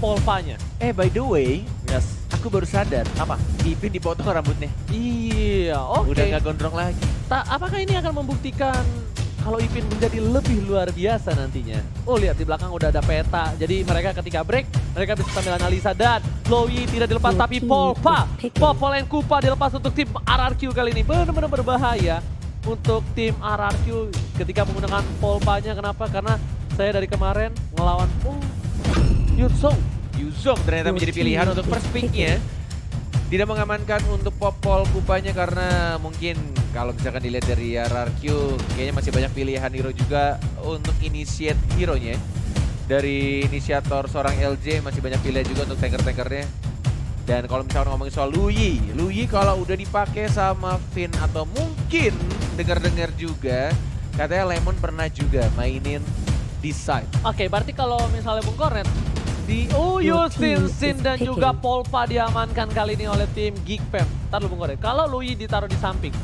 polvanya. By the way, Yes. aku baru sadar. Apa? Ipin dipotong rambutnya. Iya, oke. Udah gak gondrong lagi. Apakah ini akan membuktikan kalau Ipin menjadi lebih luar biasa nantinya? Oh, lihat di belakang udah ada peta. Jadi mereka ketika break, mereka bisa sambil analisa. Dan Loyi tidak dilepas, tapi Polpa. Popolen Kupa dilepas untuk tim RRQ kali ini. Benar-benar berbahaya untuk tim RRQ ketika menggunakan Polpanya. Kenapa? Karena saya dari kemarin ngelawan Yuzong ternyata menjadi pilihan untuk first pick-nya. Tidak mengamankan untuk Popol Kupanya karena mungkin kalau misalkan dilihat dari RRQ kayaknya masih banyak pilihan hero juga untuk initiate hero-nya. Dari inisiator seorang LJ masih banyak pilihan juga untuk tanker-tankernya. Dan kalau misalkan ngomongin soal Luyi kalau udah dipakai sama Finn atau mungkin dengar-dengar juga katanya Lemon pernah juga mainin di side. Oke, berarti kalau misalnya Bung Kornet di Sin dan juga Polpa diamankan kali ini oleh tim Geekfam. Ntar lu Bung Kornet, kalau Luyi ditaruh di samping,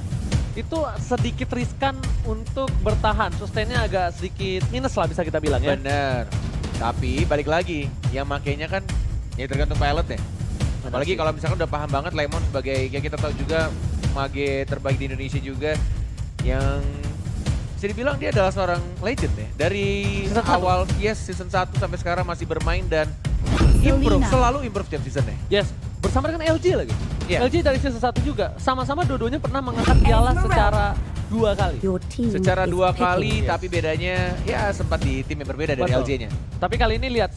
itu sedikit riskan untuk bertahan. Sustainnya agak sedikit minus lah bisa kita bilang ya. Bener, tapi balik lagi, yang makainya kan ya tergantung pilot ya. Apalagi kalau misalkan udah paham banget Lemon sebagai, ya kita tahu juga mage terbaik di Indonesia juga, yang bisa dibilang dia adalah seorang legend ya. Dari Season awal season 1 sampai sekarang masih bermain dan selalu improve tiap seasonnya. Yes, bersama dengan LG lagi. Iya. LG dari season 1 juga. Sama-sama dua-duanya pernah mengangkat piala secara 2 kali. Secara 2 kali, Yes. tapi bedanya ya sempat di tim yang berbeda dari Betul. LJ-nya. Tapi kali ini lihat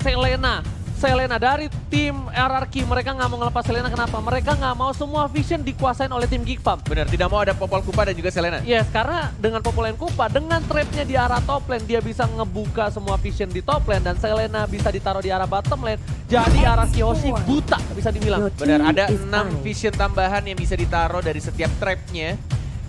Selena dari tim RRQ, mereka nggak mau ngelepas Selena. Kenapa? Mereka nggak mau semua vision dikuasain oleh tim Geekfam. Bener, tidak mau ada Popol Kupa dan juga Selena. Yes, karena dengan Popolen Kupa, dengan trapnya di arah top lane, dia bisa ngebuka semua vision di top lane. Dan Selena bisa ditaruh di arah bottom lane. Jadi arah Kiyoshi buta, bisa dibilang. Benar, ada 6 vision tambahan yang bisa ditaruh dari setiap trapnya.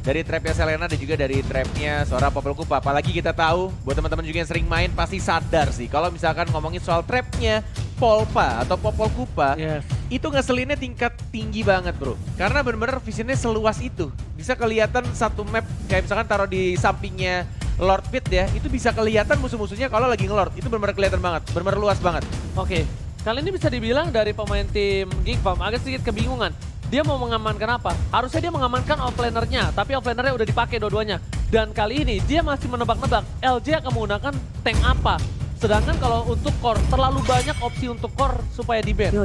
Dari trapnya Selena dan juga dari trapnya seorang Popol Kupa. Apalagi kita tahu, buat teman-teman juga yang sering main pasti sadar sih. Kalau misalkan ngomongin soal trapnya Polpa atau Popol Kupa, Yes. itu ngeselinnya tingkat tinggi banget bro. Karena bener-bener visionnya seluas itu. Bisa kelihatan satu map, kayak misalkan taruh di sampingnya Lord Pit ya, itu bisa kelihatan musuh-musuhnya kalau lagi ngelord. Itu bener-bener kelihatan banget, bener-bener luas banget. Oke, kali ini bisa dibilang dari pemain tim Geekfam agak sedikit kebingungan. Dia mau mengamankan apa? Harusnya dia mengamankan offlanernya, tapi offlanernya udah dipakai dua-duanya. Dan kali ini dia masih menebak-nebak LJ akan menggunakan tank apa. Sedangkan kalau untuk core, terlalu banyak opsi untuk core supaya di-ban.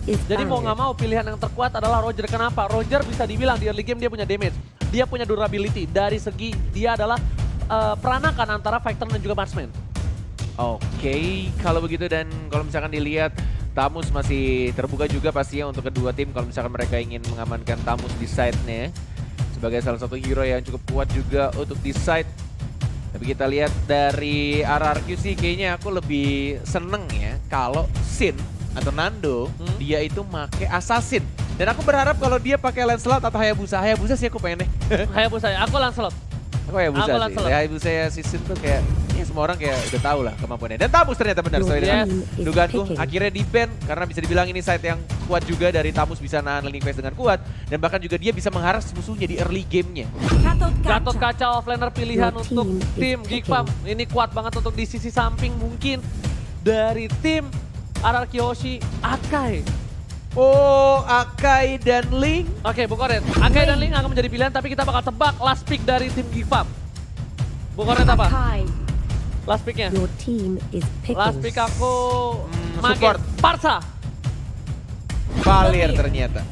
Jadi mau nggak mau pilihan yang terkuat adalah Roger. Kenapa? Roger bisa dibilang di early game dia punya damage. Dia punya durability. Dari segi dia adalah peranakan antara fighter dan juga marksman. Oke, kalau begitu dan kalau misalkan dilihat Tamus masih terbuka juga pastinya untuk kedua tim kalau misalkan mereka ingin mengamankan Tamus di side-nya. Sebagai salah satu hero yang cukup kuat juga untuk di side. Tapi kita lihat dari RRQ sih kayaknya aku lebih seneng ya kalau Sin atau Nando dia itu make assassin. Dan aku berharap kalau dia pakai Lancelot atau Hayabusa. Hayabusa sih aku pengen deh. Hayabusa ya, aku Lancelot. Aku Hayabusa sih. Lancelot. Hayabusa ya si Sin tuh kayak ya semua orang kayak udah tahu lah kemampuannya. Dan Tamus ternyata benar sesuai dengan dugaanku. Akhirnya di-ban karena bisa dibilang ini side yang kuat juga dari Tamus, bisa nahan laning phase dengan kuat. Dan bahkan juga dia bisa mengharas musuhnya di early game-nya. Gatot Kaca offlaner pilihan untuk tim Geekfam. Ini kuat banget untuk di sisi samping mungkin dari tim RRQ Hoshi Akai. Oh, Akai dan Link. Oke, Bung Kornet. Akai dan Link akan menjadi pilihan, tapi kita bakal tebak last pick dari tim Geekfam. Bung Kornet apa? Last picknya? Last pick aku support. Parsa. Valir ternyata.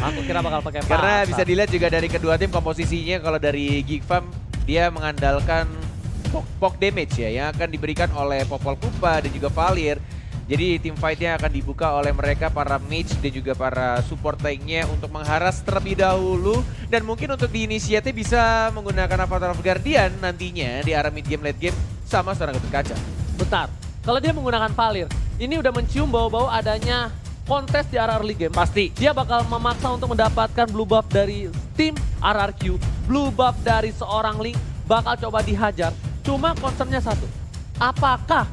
Aku kira bakal pakai Parsa. Karena bisa dilihat juga dari kedua tim komposisinya kalau dari Geekfam dia mengandalkan poke damage ya yang akan diberikan oleh Popol Kupa dan juga Valir. Jadi tim fight-nya akan dibuka oleh mereka para mage dan juga para support tank-nya untuk mengharas terlebih dahulu. Dan mungkin untuk di inisiatif bisa menggunakan Avatar of Guardian nantinya di arah mid game late game sama seorang Gatot Kaca. Bentar, kalau dia menggunakan Valir, ini udah mencium bau-bau adanya kontes di arah early game. Pasti. Dia bakal memaksa untuk mendapatkan blue buff dari tim RRQ. Blue buff dari seorang Link bakal coba dihajar. Cuma concernnya satu, apakah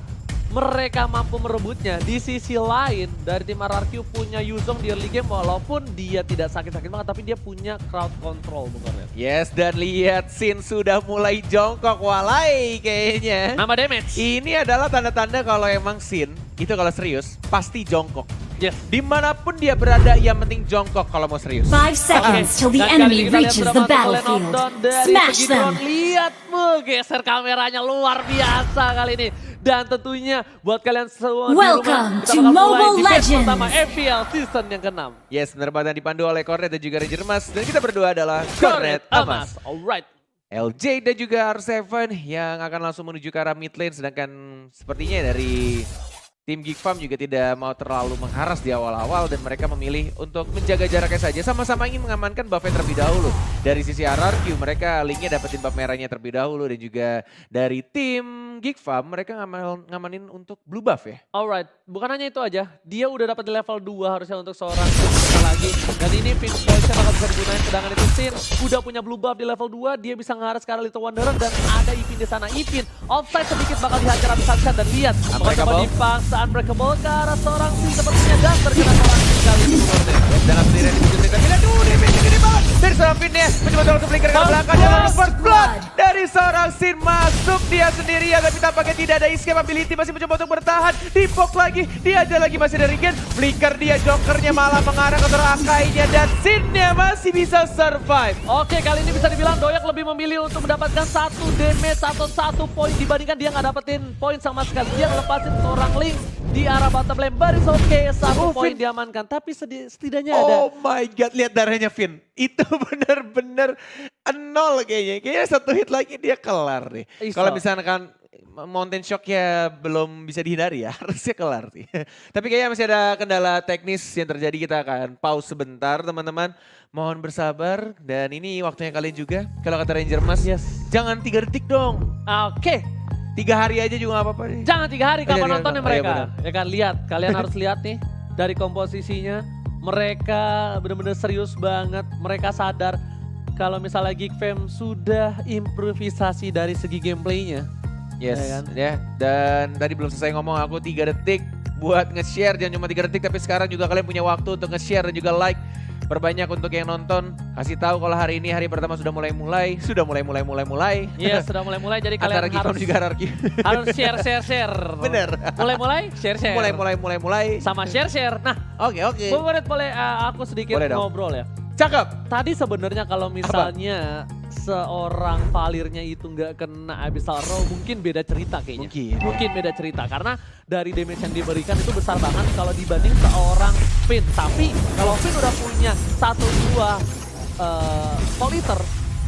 mereka mampu merebutnya. Di sisi lain, dari tim RRQ punya Yuzong di early game, walaupun dia tidak sakit-sakit banget, tapi dia punya crowd control, bukan ya? Yes, dan lihat Sin sudah mulai jongkok walai kayaknya. Nama damage. Ini adalah tanda-tanda kalau emang Sin itu kalau serius pasti jongkok. Yes. Dimanapun dia berada, yang penting jongkok kalau mau serius. 5 seconds till the Dan kali enemy ini kita lihat reaches drama the untuk Lane of battlefield. Dawn dari Smash segi them! drone. Lihat geser kameranya luar biasa kali ini. Dan tentunya buat kalian semua di rumah, Welcome kita to bakal mulai Mobile di batch Legends. pertama FPL season yang ke-6. Yes, benar banget, dipandu oleh Cornet dan juga Ranger Mas. Dan kita berdua adalah Cornet Amas. Alright. LJ dan juga R7 yang akan langsung menuju ke arah mid lane. Sedangkan sepertinya dari tim Geek Farm juga tidak mau terlalu mengharas di awal-awal dan mereka memilih untuk menjaga jaraknya saja. Sama-sama ingin mengamankan buff-nya terlebih dahulu. Dari sisi RRQ mereka linknya dapetin buff merahnya terlebih dahulu. Dan juga dari tim Geek Farm mereka ngamanin untuk blue buff ya. Alright, bukan hanya itu aja. Dia udah dapat di level 2 harusnya untuk seorang Sin lagi. Dan ini pin poinnya bakal bisa digunakan, sedangkan itu Sin udah punya blue buff di level 2. Dia bisa ngeharas ke arah Little Wanderer dan ada Ipin di sana. Ipin offside sedikit bakal dihajar habis-habisan dan lihat. Coba dipaksa Unbreakable ke arah seorang Sin sepertinya dan terkena seorang Sin kali ini. Jangan sendiri di sini. Tapi lihat tuh, damage gede banget. Dari seorang Finnya mencoba untuk flicker ke belakang. Dan first blood dari seorang Sin masuk dia sendirian. Tapi tampaknya tidak ada escape ability. Masih mencoba untuk bertahan. Dipok lagi. Diajar lagi masih dari Gen. Flicker dia, Jokernya malah mengarah ke seorang Akainya. Dan Sinnya masih bisa survive. Oke, kali ini bisa dibilang Doyak lebih memilih untuk mendapatkan 1 damage atau 1 poin dibandingkan dia nggak dapetin poin sama sekali. Dia ngelepasin seorang Link di arah bottom lane. Baris oke, 1 poin diamankan. Tapi setidaknya ada. Oh my god, lihat darahnya Finn. Itu benar-benar nol kayaknya. Kayaknya 1 hit lagi dia kelar nih. Iso. Kalau misalkan Mountain Shock ya belum bisa dihindari ya, harusnya kelar sih. Tapi kayaknya masih ada kendala teknis yang terjadi, kita akan pause sebentar teman-teman. Mohon bersabar dan ini waktunya kalian juga. Kalau kata Ranger Mas, jangan 3 detik dong. Oke, 3 hari aja juga gak apa-apa nih. jangan 3 hari kapan Iya, nontonnya iya, mereka. benar. Ya kan, lihat. Kalian harus lihat nih dari komposisinya. Mereka benar-benar serius banget. Mereka sadar kalau misalnya Geek Fam sudah improvisasi dari segi gameplaynya. Yes, Ya kan? ya. Dan tadi belum selesai ngomong, aku 3 detik buat nge-share. Jangan cuma 3 detik, tapi sekarang juga kalian punya waktu untuk nge-share dan juga like. Perbanyak untuk yang nonton. Kasih tahu kalau hari ini hari pertama sudah mulai. Sudah mulai. Iya, sudah mulai-mulai. Jadi Antara kalian Geek Farm harus juga RRQ. harus share. Bener. Mulai-mulai, share. mulai. Sama share. Nah, Oke. Bung Goret boleh aku sedikit Boleh dong. ngobrol ya. Cakep. Tadi sebenarnya kalau misalnya seorang Valirnya itu nggak kena Abyssal Row, mungkin beda cerita kayaknya. Mungkin. Beda cerita karena dari damage yang diberikan itu besar banget kalau dibanding seorang Finn. Tapi kalau Finn udah punya 1-2 politer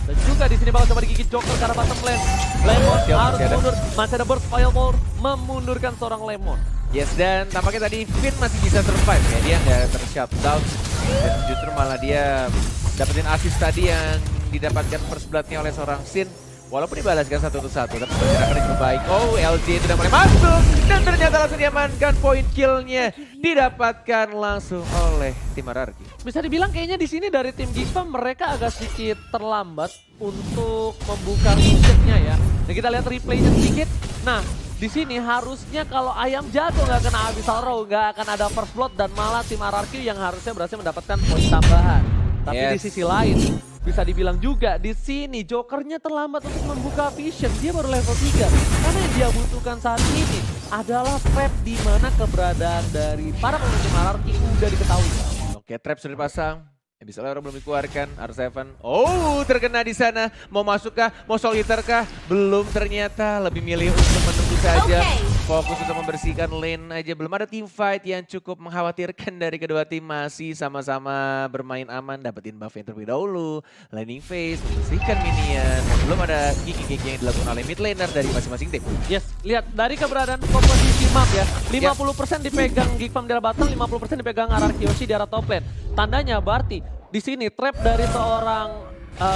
dan juga di sini bakal coba digigit Joker karena bottom lane. Lemon Siap, harus masih ada. mundur. Masih ada burst fireball memundurkan seorang Lemon. Yes, dan tampaknya tadi Finn masih bisa survive ya. Dia nggak ter-shutdown. Dan justru malah dia dapetin assist tadi yang didapatkan first blood-nya oleh seorang Sin. Walaupun dibalaskan 1-1, tapi pergerakan cukup baik. Oh, LJ sudah mulai masuk. Dan ternyata langsung diamankan, poin kill-nya didapatkan langsung oleh tim RRQ. Bisa dibilang kayaknya di sini dari tim Geek Farm mereka agak sedikit terlambat untuk membuka visionnya ya. Nah, kita lihat replaynya sedikit. Nah, di sini harusnya kalau ayam jago nggak kena Abyssal Row, nggak akan ada first blood dan malah tim RRQ yang harusnya berhasil mendapatkan poin tambahan. Tapi di sisi lain bisa dibilang juga di sini Jokernya terlambat untuk membuka vision. Dia baru level 3. Karena yang dia butuhkan saat ini adalah trap di mana keberadaan dari para pemain tim RRQ udah diketahui. Oke, trap sudah dipasang. Abyssal Row belum dikeluarkan, R7. Oh, terkena di sana. Mau masuk kah? Mau soliter kah? Belum ternyata. Lebih milih untuk menunggu saja. Fokus untuk membersihkan lane aja. Belum ada team fight yang cukup mengkhawatirkan dari kedua tim. Masih sama-sama bermain aman. Dapetin buff yang terlebih dahulu. Laning phase, membersihkan minion. Belum ada gigi-gigi yang dilakukan oleh mid laner dari masing-masing tim. Yes, lihat dari keberadaan komposisi map ya. 50% dipegang Geek Farm di arah bottom, 50% dipegang RRQ Yoshi di arah top lane. Tandanya berarti di sini trap dari seorang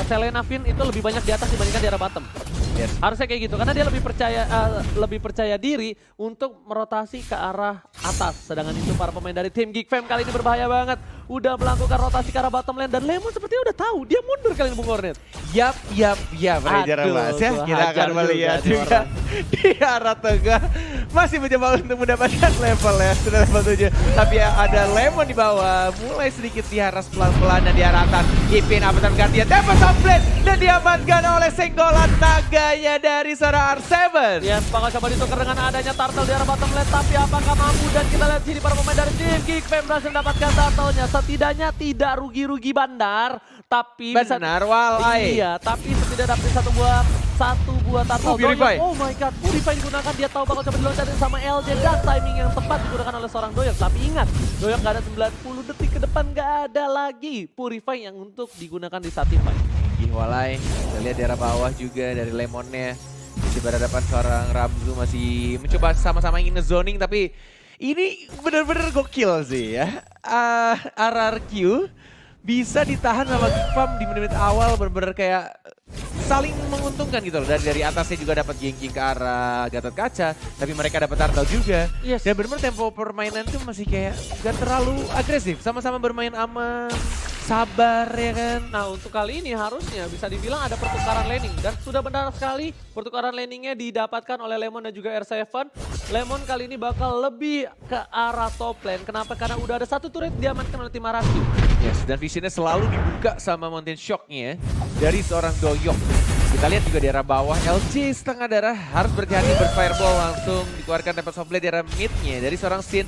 Selena Finn itu lebih banyak di atas dibandingkan di arah bottom. Yes. Harusnya kayak gitu karena dia lebih percaya diri untuk merotasi ke arah atas. Sedangkan itu para pemain dari tim Geek Fam kali ini berbahaya banget. Udah melakukan rotasi ke arah bottom lane dan Lemon sepertinya udah tahu dia mundur kali ini Bung Kornet. Yap, Ranger Aduh, Mas ya. gua Kita hajar akan melihat juga juga di arah tengah. Masih mencoba untuk mendapatkan level ya, sudah level 7. Tapi ada Lemon di bawah, mulai sedikit diharas pelan-pelan dan diarahkan. Ipin amankan gantian, dapat subblade dan diamankan oleh senggolan naganya dari seorang R7. Yes, bakal coba ditukar dengan adanya turtle di arah bottom lane, tapi apakah mampu? Dan kita lihat sini para pemain dari tim Geek Fam berhasil mendapatkan turtle-nya. Setidaknya tidak rugi-rugi bandar, tapi Benar, Walai. Iya, tapi setidaknya dapat satu buah turtle. Purify. Oh my god, Purify digunakan, dia tahu bakal coba diloncatin sama LJ dan timing yang tepat digunakan oleh seorang Doyok. Tapi ingat, Doyok gak ada 90 detik ke depan, gak ada lagi Purify yang untuk digunakan di saat team fight. Walai, kita lihat di arah bawah juga dari Lemonnya. Masih berhadapan seorang Ramzu masih mencoba sama-sama ingin nge-zoning tapi ini benar-benar gokil sih ya. RRQ bisa ditahan sama Geek Fam di menit-menit awal benar-benar kayak saling menguntungkan gitu loh. Dari atasnya juga dapat ganking ke arah Gatot Kaca, tapi mereka dapat turtle juga. Yes. Dan benar-benar tempo permainan tuh masih kayak gak terlalu agresif, sama-sama bermain aman, sabar ya kan. Nah untuk kali ini harusnya bisa dibilang ada pertukaran laning. Dan sudah benar sekali pertukaran laningnya didapatkan oleh Lemon dan juga R7. Lemon kali ini bakal lebih ke arah top lane. Kenapa? Karena udah ada satu turret diamankan oleh tim Arashi. Yes, dan visionnya selalu dibuka sama Mountain Shock-nya dari seorang Doyok. Kita lihat juga di arah bawah, LJ setengah darah harus berhati-hati berfireball langsung dikeluarkan dapat softblade di arah mid-nya dari seorang Sin.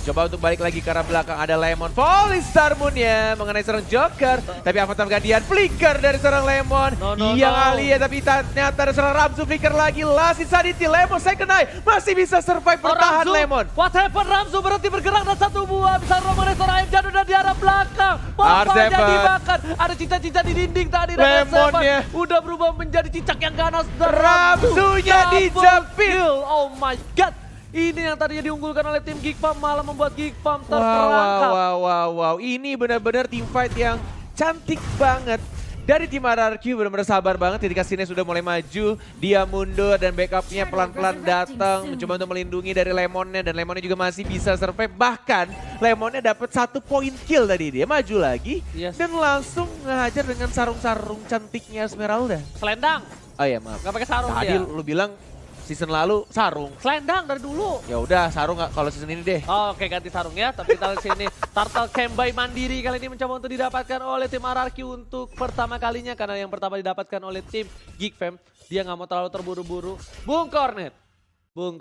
Coba untuk balik lagi ke arah belakang, ada Lemon. Volley Star Moon-nya mengenai seorang Joker. Tapi Avatar gantian, flicker dari seorang Lemon. Yang alia, tapi ternyata ada seorang Ramzu flicker lagi. Last Insanity, Lemon second eye. Masih bisa survive bertahan Ramzu, Lemon. What happened? Ramzu berhenti bergerak dan satu buah bisa rombongan seorang ayam jatuh dan di arah belakang. Popanya R7. dimakan. Ada cincang-cincang di dinding tadi. Lemonnya. Udah berubah menjadi cicak yang ganas. Dan Ramzunya dijepit. Oh my god. Ini yang tadinya diunggulkan oleh tim Geek Fam malah membuat Geek Fam terperangkap. Wow. Ini benar-benar team fight yang cantik banget. Dari tim RRQ benar-benar sabar banget ketika Sine sudah mulai maju. Dia mundur dan backupnya pelan-pelan datang. Mencoba untuk melindungi dari Lemonnya. Dan Lemonnya juga masih bisa survive. Bahkan Lemonnya dapat 1 point kill tadi. Dia maju lagi. Yes. Dan langsung ngehajar dengan sarung-sarung cantiknya Esmeralda. Selendang. Oh iya maaf. Gak pakai sarung Tadi dia. lu bilang season lalu sarung. Selendang dari dulu. Ya udah sarung nggak kalau season ini deh. Oh, oke ganti sarung ya, tapi kita lihat sini Turtle Kembai mandiri kali ini mencoba untuk didapatkan oleh tim RRQ untuk pertama kalinya karena yang pertama didapatkan oleh tim Geek Fam. Dia nggak mau terlalu terburu-buru. Bung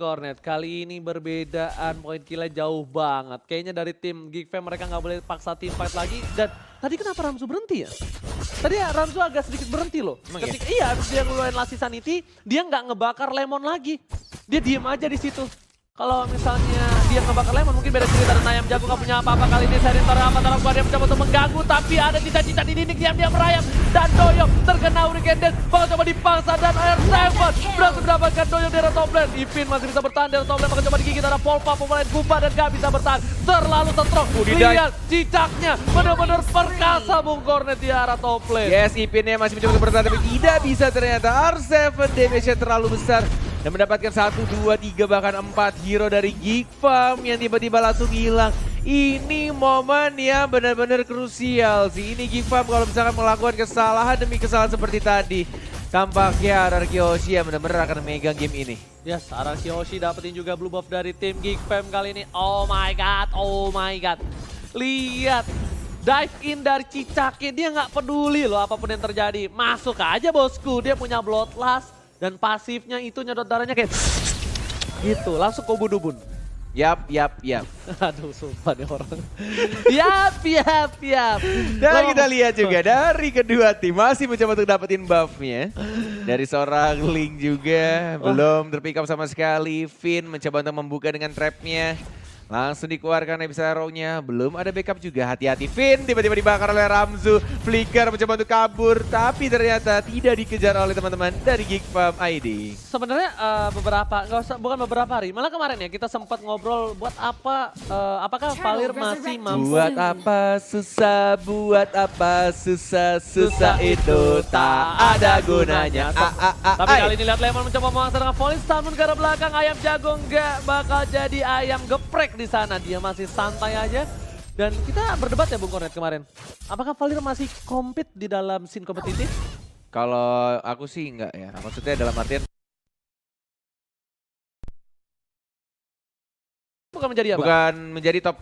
Kornet kali ini berbedaan poin killnya jauh banget. Kayaknya dari tim Geek Fam mereka nggak boleh paksa team fight lagi. Dan tadi kenapa Ramzu berhenti ya? Tadi Ramzu agak sedikit berhenti loh. Ketika iya habis dia ngeluarin Last Sanity, dia nggak ngebakar Lemon lagi. Dia diem aja di situ. Kalau misalnya dia ngebakar Lemon mungkin beda cerita dan Ayam Jago gak punya apa-apa kali ini. Seri Avatar dia mencoba untuk mengganggu tapi ada cita-cita di dinding diam-diam merayap. Dan Doyok terkena Hurricane Death. Bakal coba dipaksa dan R7 berhasil mendapatkan Doyok dari top lane. Ipin masih bisa bertahan dari top lane. Bakal coba digigit ada Polpa pemain Kupa dan gak bisa bertahan. Terlalu setrong. Lihat cicaknya benar-benar perkasa Bung Kornet di arah top lane. Yes, Ipinnya masih mencoba untuk bertahan tapi tidak bisa ternyata. R7 damage-nya terlalu besar. Dan mendapatkan 1, 2, 3 bahkan 4 hero dari Geek Fam yang tiba-tiba langsung hilang. Ini momen yang benar-benar krusial sih. Ini Geek Fam kalau misalkan melakukan kesalahan demi kesalahan seperti tadi. Tampaknya RRQ Hoshi yang benar-benar akan memegang game ini. Yes, RRQ Hoshi dapetin juga blue buff dari tim Geek Fam kali ini. Oh my god. Lihat. Dive in dari cicaknya, dia nggak peduli loh apapun yang terjadi. Masuk aja bosku, dia punya bloodlust. Dan pasifnya itu nyedot darahnya kayak gitu, langsung kobudubun. Yap. Aduh sumpah nih orang. Yap. Dan kita lihat juga dari kedua tim masih mencoba untuk dapetin buffnya. Dari seorang Link juga belum terpick up sama sekali. Finn mencoba untuk membuka dengan trapnya. Langsung dikeluarkan bisa arrow-nya. Belum ada backup juga. Hati-hati Finn. Tiba-tiba dibakar oleh Ramzu. Flicker mencoba untuk kabur. Tapi ternyata tidak dikejar oleh teman-teman dari Geek Farm ID. Sebenarnya bukan beberapa hari. Malah kemarin ya kita sempat ngobrol buat apa, apakah Valir masih mampu. Buat apa susah, buat apa susah, susah itu tak ada gunanya. Tapi kali ini lihat Lemon mencoba mengangkat dengan Falling Star ke arah belakang. Ayam jago nggak bakal jadi ayam geprek di sana. Dia masih santai aja. Dan kita berdebat ya Bung Kornet kemarin. Apakah Valir masih compete di dalam scene kompetitif? Kalau aku sih enggak ya. Maksudnya dalam artian Bukan menjadi apa? bukan menjadi top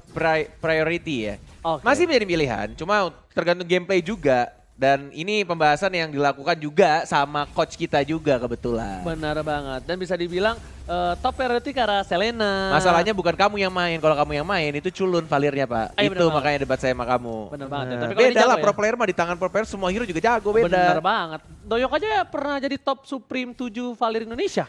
priority ya. Oke. Masih menjadi pilihan, cuma tergantung gameplay juga. Dan ini pembahasan yang dilakukan juga sama coach kita juga kebetulan. Benar banget. Dan bisa dibilang top priority karena Selena. Masalahnya bukan kamu yang main, kalau kamu yang main itu culun Valirnya Pak. Iya, Itu bener makanya debat saya sama kamu. Bener banget ya. Tapi kalau ini Beda lah jago pro ya. player mah di tangan pro player semua hero juga jago beda. Benar banget. Doyok aja pernah jadi top Supreme 7 Valir Indonesia.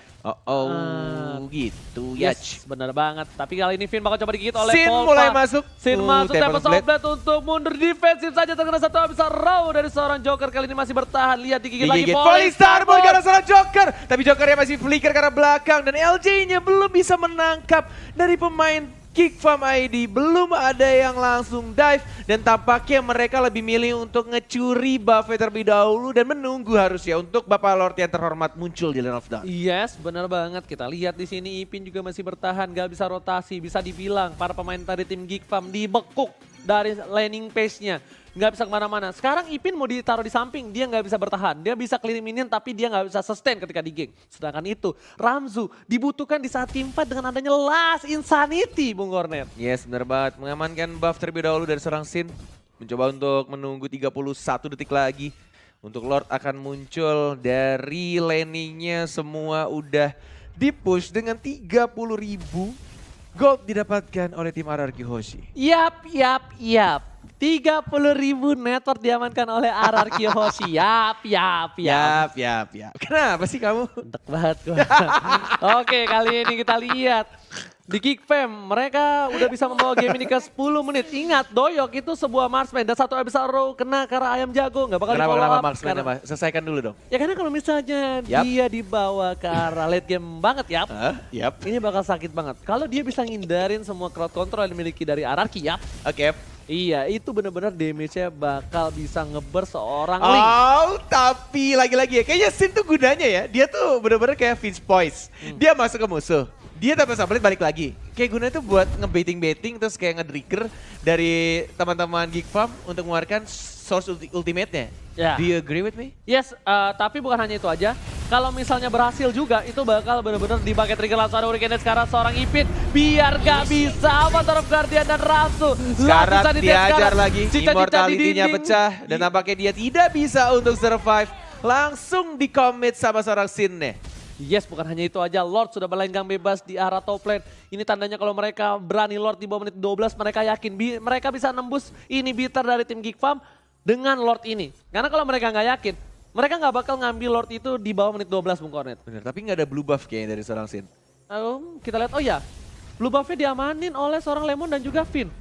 Gitu ya. Yes, benar banget. Tapi kali ini Finn bakal coba digigit oleh Sin Volpa. mulai masuk. Sin masuk, Tempest Tempest of Blade untuk mundur defensif saja. Terkena satu habis raw dari seorang Joker. Kali ini masih bertahan. Lihat digigit lagi. Falling Starboard karena seorang Joker. Tapi Jokernya masih flicker karena belakang. Dan LJ-nya belum bisa menangkap dari pemain Geek Farm ID. Belum ada yang langsung dive. Dan tampaknya mereka lebih milih untuk ngecuri buff-nya terlebih dahulu. Dan menunggu harusnya untuk Bapak Lord yang terhormat muncul di Lane of Dawn. Yes, benar banget. Kita lihat di sini Ipin juga masih bertahan. Gak bisa rotasi. Bisa dibilang para pemain dari tim Geek Farm dibekuk dari laning pace-nya. Nggak bisa kemana-mana. Sekarang Ipin mau ditaruh di samping, dia nggak bisa bertahan. Dia bisa clear minion tapi dia nggak bisa sustain ketika di geng. Sedangkan itu, Ramzu dibutuhkan di saat tim fight dengan adanya Last Insanity, Bung Kornet. Yes, benar banget. Mengamankan buff terlebih dahulu dari seorang Sin. Mencoba untuk menunggu 31 detik lagi. Untuk Lord akan muncul dari laningnya semua udah di-push dengan 30.000 gold didapatkan oleh tim RRQ Hoshi. Yap. 30.000 network diamankan oleh RRQ Hoshi. Yap. Kenapa sih kamu? Entek banget gua. Oke, kali ini kita lihat. Di Geek Fam, mereka udah bisa membawa game ini ke 10 menit. Ingat, Doyok itu sebuah marksman dan satu episode row kena karena ayam jago. Nggak bakal di-follow Kenapa up. marksman apa? Selesaikan dulu dong. Ya karena kalau misalnya dia dibawa ke arah late game banget ya. Yap. Ini bakal sakit banget. Kalau dia bisa ngindarin semua crowd control yang dimiliki dari RRQ ya. Oke. Iya, itu benar-benar damage-nya bakal bisa ngeber seorang Link. Oh, tapi lagi-lagi ya. Kayaknya Sin tuh gunanya ya. Dia tuh bener-bener kayak Finch Poise. Dia masuk ke musuh. Dia tanpa sampai balik lagi. Kayak gunanya tuh buat ngebaiting-baiting terus kayak nge-trigger dari teman-teman Geek Farm untuk mengeluarkan source ultimate-nya. Ya. Do you agree with me? Yes, tapi bukan hanya itu aja. Kalau misalnya berhasil juga, itu bakal benar-benar dipakai trigger langsung ada Hurricane sekarang seorang Ipin. Biar gak bisa Avatar of Guardian dan Ramzu. Sekarang diajar lagi, Cica-cica di immortality-nya dinding. pecah. Dan nampaknya dia tidak bisa untuk survive. Langsung di-commit sama seorang Sin-nya. Yes, bukan hanya itu aja. Lord sudah berlenggang bebas di arah top lane. Ini tandanya kalau mereka berani Lord di bawah menit 12, mereka yakin mereka bisa nembus inhibitor dari tim Geek Farm dengan Lord ini. Karena kalau mereka nggak yakin, mereka nggak bakal ngambil Lord itu di bawah menit 12, Bung Kornet. Bener, tapi nggak ada blue buff kayaknya dari seorang Sin. Kita lihat, oh ya, blue buff-nya diamanin oleh seorang Lemon dan juga Finn.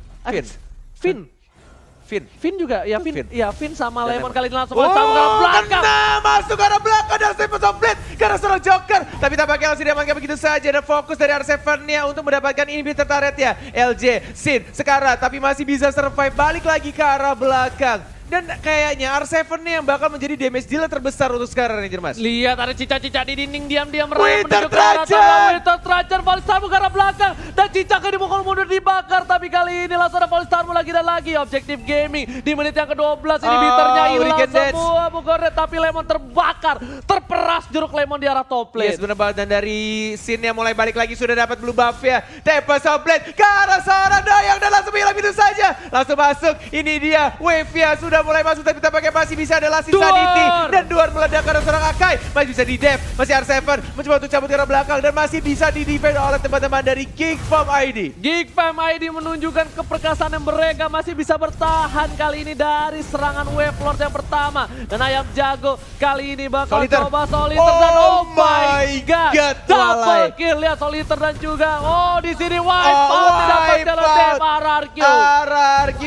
Finn juga, ya Finn, Finn. ya Finn sama Dan Lemon Lemon. kali ini langsung sama ke belakang. Kena masuk ke arah belakang dan Tempest of Blade karena seorang Joker. Tapi tampaknya langsung diamankan begitu saja dan fokus dari R7-nya untuk mendapatkan inhibitor turret-nya. LJ, Sin, sekarang tapi masih bisa survive balik lagi ke arah belakang. Dan kayaknya R7-nya yang bakal menjadi damage dealer terbesar untuk sekarang Ranger Mas. Lihat ada cica-cica di dinding diam-diam Winter menuju ke arah Trajan! tengah. Winter Trajan, Falstarmu ke arah belakang. Dan Cicaka dimukul mundur dibakar. Tapi kali ini langsung ada Falstarmu lagi dan lagi. Objektif Gaming di menit yang ke-12 ini biternya hilang Hurricane Dance. semua. Bukornet, tapi Lemon terbakar. Terperas jeruk Lemon di arah top lane. Yes bener banget dan dari Sin yang mulai balik lagi sudah dapat blue buff ya. Tempest of Blade ke arah seorang Dayang dan langsung bilang itu saja. Langsung masuk. Ini dia. Wave-nya sudah mulai masuk. Tapi tampaknya masih bisa ada Lassie Duar. Sanity. Dan Duar meledak karena seorang Akai. Masih bisa di-def. Masih R7. Mencoba untuk cabut ke arah belakang. Dan masih bisa di-defend oleh teman-teman dari Geek Farm ID. Geek Fam ID menunjukkan keperkasaan yang mereka masih bisa bertahan kali ini dari serangan Wave Lord yang pertama. Dan Ayam Jago kali ini bakal Soliter. coba Soliter dan oh my god. Double Walai. kill, lihat Soliter dan juga di sini wipe out didapat wipe oleh out. tim RRQ. RRQ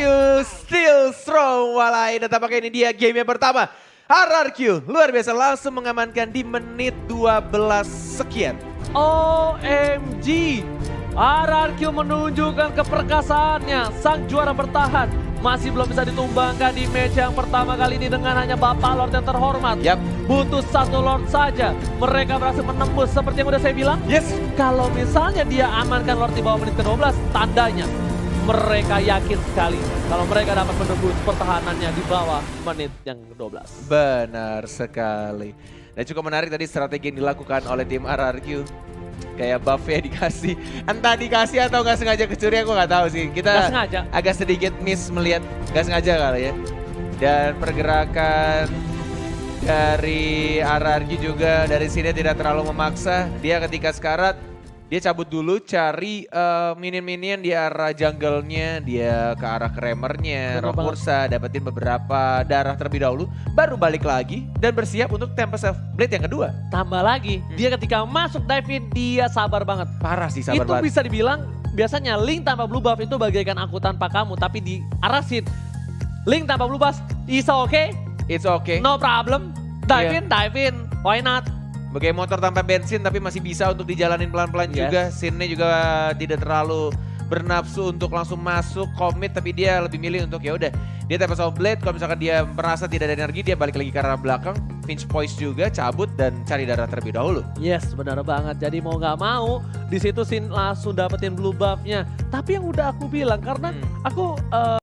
still strong. Walai. Dan tampaknya ini dia game yang pertama. RRQ luar biasa langsung mengamankan di menit 12 sekian. OMG. RRQ menunjukkan keperkasaannya. Sang juara bertahan masih belum bisa ditumbangkan di match yang pertama kali ini dengan hanya Bapak Lord yang terhormat. Yap. Butuh satu Lord saja. Mereka berhasil menembus seperti yang udah saya bilang. Yes. Kalau misalnya dia amankan Lord di bawah menit ke-12, tandanya mereka yakin sekali kalau mereka dapat menembus pertahanannya di bawah menit yang ke-12. Benar sekali. Dan cukup menarik tadi strategi yang dilakukan oleh tim RRQ. Kayak buff-nya dikasih. Entah dikasih atau nggak sengaja kecuri, aku nggak tahu sih. Kita Nggak sengaja. agak sedikit miss melihat nggak sengaja kali ya. Dan pergerakan dari RRQ juga dari sini tidak terlalu memaksa. Dia ketika sekarat, dia cabut dulu cari minion-minion di arah jungle-nya, dia ke arah kramernya, Bener banget. Rokursa, dapetin beberapa darah terlebih dahulu, baru balik lagi dan bersiap untuk Tempest of Blade yang kedua. Tambah lagi, dia ketika masuk dive in, dia sabar banget. Parah sih, sabar Itu banget. bisa dibilang, biasanya Link tanpa blue buff itu bagaikan aku tanpa kamu, tapi di Arasin, Link tanpa blue buff, is okay, It's okay. no problem, dive in, why not? Bagai motor tanpa bensin tapi masih bisa untuk dijalanin pelan-pelan Yes. juga. Scene-nya juga tidak terlalu bernafsu untuk langsung masuk commit, tapi dia lebih milih untuk ya udah dia Tempest of Blade. Kalau misalkan dia merasa tidak ada energi, dia balik lagi ke arah belakang, pinch poise juga, cabut dan cari darah terlebih dahulu. Yes, benar banget. Jadi mau nggak mau, di situ Sin langsung dapetin blue buff-nya. Tapi yang udah aku bilang, karena aku